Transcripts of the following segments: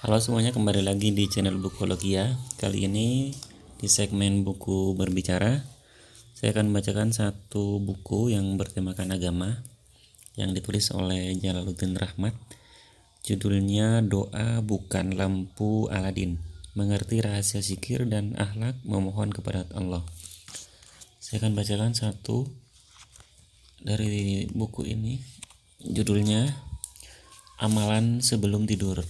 Halo semuanya, kembali lagi di channel Bukologia. Kali ini di segmen buku berbicara, saya akan membacakan satu buku yang bertemakan agama yang ditulis oleh Jalaluddin Rahmat. Judulnya Doa Bukan Lampu Aladin, Mengerti Rahasia Zikir dan Akhlak Memohon kepada Allah. Saya akan bacakan satu dari buku ini. Judulnya Amalan Sebelum Tidur.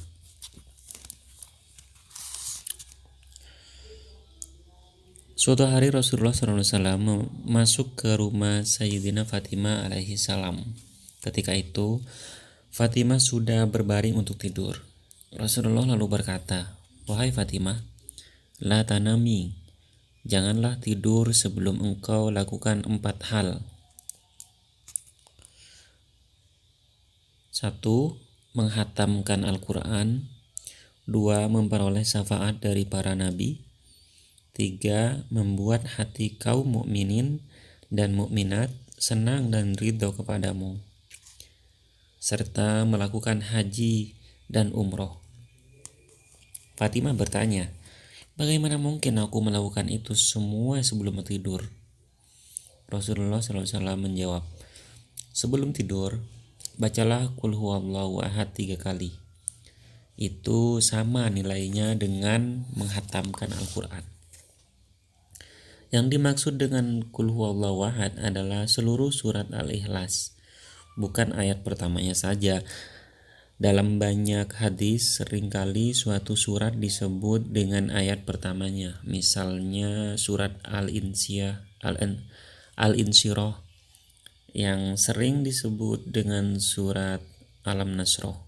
Suatu hari Rasulullah SAW masuk ke rumah Sayyidina Fatimah alaihi salam. Ketika itu, Fatimah sudah berbaring untuk tidur. Rasulullah lalu berkata, "Wahai Fatimah, la tanami, janganlah tidur sebelum engkau lakukan 4 hal. 1. Menghatamkan Al-Quran. 2. Memperoleh syafaat dari para nabi. 3. Membuat hati kaum mukminin dan mukminat senang dan ridho kepadamu, serta melakukan haji dan umroh." Fatimah bertanya, "Bagaimana mungkin aku melakukan itu semua sebelum tidur?" Rasulullah SAW menjawab, "Sebelum tidur, bacalah Qul huwallahu ahad 3 kali. Itu sama nilainya dengan menghatamkan Al-Quran." Yang dimaksud dengan Qul huwallahu ahad adalah seluruh surat Al-Ikhlas, bukan ayat pertamanya saja. Dalam banyak hadis, seringkali suatu surat disebut dengan ayat pertamanya. Misalnya surat Al-Insyirah yang sering disebut dengan surat Alam Nasroh.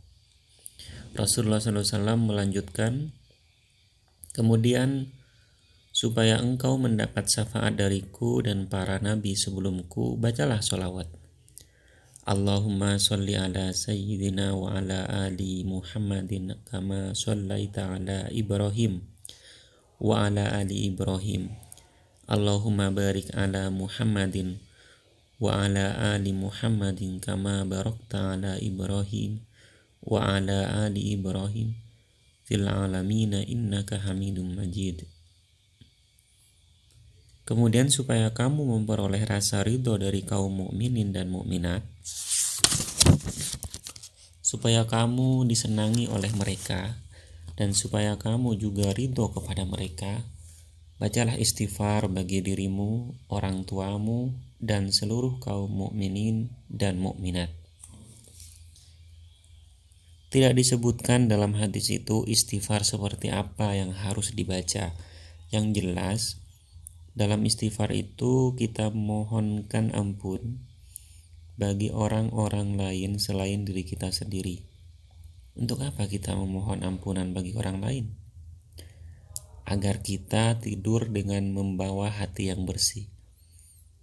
Rasulullah SAW melanjutkan, "Kemudian supaya engkau mendapat syafaat dariku dan para nabi sebelumku, bacalah sholawat. Allahumma sholli ala sayyidina wa ala ali Muhammadin kama shollaita ala Ibrahim wa ala ali Ibrahim. Allahumma barik ala Muhammadin wa ala ali Muhammadin kama barakta ala Ibrahim wa ala ali Ibrahim fil alamina innaka hamidum majid." Kemudian supaya kamu memperoleh rasa ridho dari kaum mukminin dan mukminat, supaya kamu disenangi oleh mereka, dan supaya kamu juga ridho kepada mereka, bacalah istighfar bagi dirimu, orang tuamu, dan seluruh kaum mukminin dan mukminat. Tidak disebutkan dalam hadis itu istighfar seperti apa yang harus dibaca. Yang jelas, dalam istighfar itu kita mohonkan ampun bagi orang-orang lain selain diri kita sendiri. Untuk apa kita memohon ampunan bagi orang lain? Agar kita tidur dengan membawa hati yang bersih,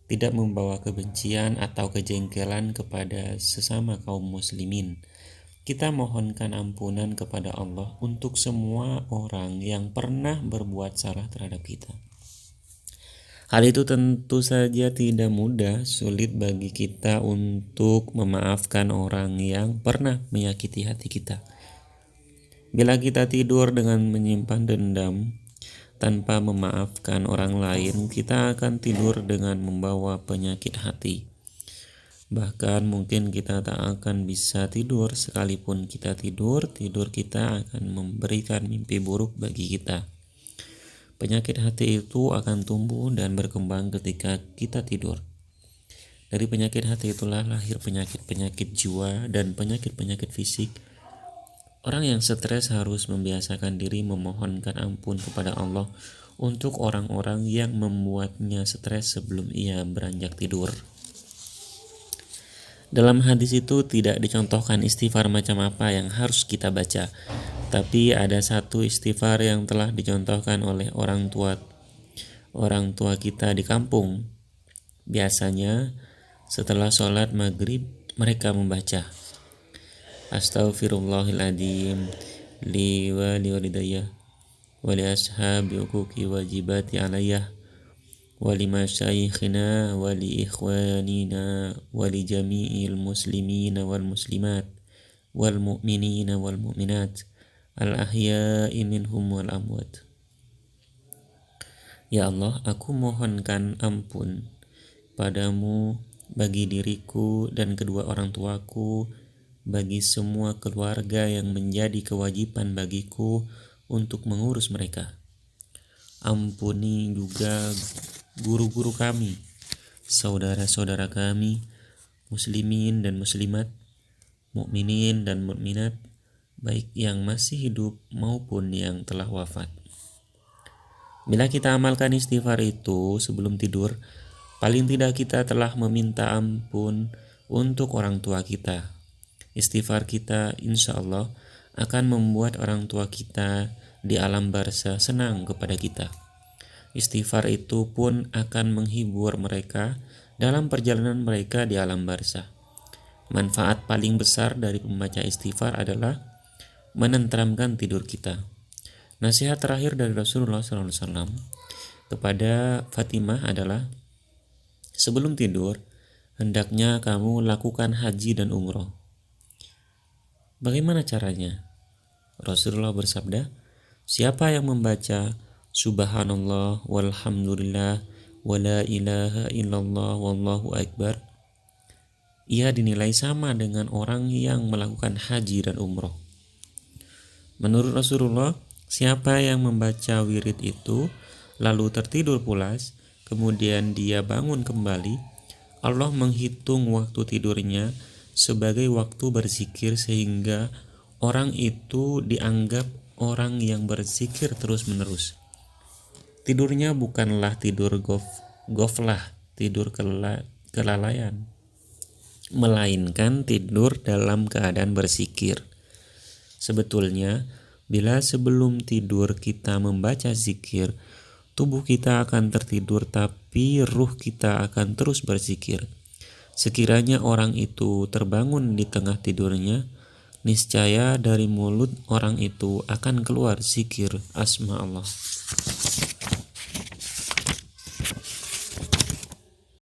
tidak membawa kebencian atau kejengkelan kepada sesama kaum muslimin. Kita mohonkan ampunan kepada Allah untuk semua orang yang pernah berbuat salah terhadap kita. Hal itu tentu saja tidak mudah, sulit bagi kita untuk memaafkan orang yang pernah menyakiti hati kita. Bila kita tidur dengan menyimpan dendam tanpa memaafkan orang lain, kita akan tidur dengan membawa penyakit hati. Bahkan mungkin kita tak akan bisa tidur. Sekalipun kita tidur kita akan memberikan mimpi buruk bagi kita. Penyakit hati itu akan tumbuh dan berkembang ketika kita tidur. Dari penyakit hati itulah lahir penyakit-penyakit jiwa dan penyakit-penyakit fisik. Orang yang stres harus membiasakan diri memohonkan ampun kepada Allah untuk orang-orang yang membuatnya stres sebelum ia beranjak tidur. Dalam hadis itu tidak dicontohkan istighfar macam apa yang harus kita baca, tapi ada satu istighfar yang telah dicontohkan oleh orang tua kita di kampung. Biasanya setelah sholat maghrib mereka membaca, "Astaghfirullahaladzim li wa li walidayya wa li ashabi uquqi wajibati alayya wa li masyayikhina wa li ikhwanina wa li jami'il muslimina wal muslimat wal mu'minina wal mu'minat al-ahya'i minhum wal amwat. Ya Allah, aku mohonkan ampun padamu bagi diriku dan kedua orang tuaku, bagi semua keluarga yang menjadi kewajiban bagiku untuk mengurus mereka. Ampuni juga guru-guru kami, saudara-saudara kami, muslimin dan muslimat, mukminin dan mukminat, baik yang masih hidup maupun yang telah wafat. Bila kita amalkan istighfar itu sebelum tidur, paling tidak kita telah meminta ampun untuk orang tua kita. Istighfar kita insya Allah akan membuat orang tua kita di alam barzah senang kepada kita. Istighfar itu pun akan menghibur mereka dalam perjalanan mereka di alam barzah. Manfaat paling besar dari membaca istighfar adalah menenteramkan tidur kita. Nasihat terakhir dari Rasulullah SAW kepada Fatimah adalah, sebelum tidur, hendaknya kamu lakukan haji dan umroh. Bagaimana caranya? Rasulullah bersabda, siapa yang membaca Subhanallah walhamdulillah wala ilaha illallah wallahu akbar, ia dinilai sama dengan orang yang melakukan haji dan umroh. Menurut Rasulullah, siapa yang membaca wirid itu lalu tertidur pulas, kemudian dia bangun kembali, Allah menghitung waktu tidurnya sebagai waktu berzikir sehingga orang itu dianggap orang yang berzikir terus-menerus. Tidurnya bukanlah tidur goflah, tidur kelalaian, melainkan tidur dalam keadaan berzikir. Sebetulnya, bila sebelum tidur kita membaca zikir, tubuh kita akan tertidur tapi ruh kita akan terus berzikir. Sekiranya orang itu terbangun di tengah tidurnya, niscaya dari mulut orang itu akan keluar zikir asma Allah.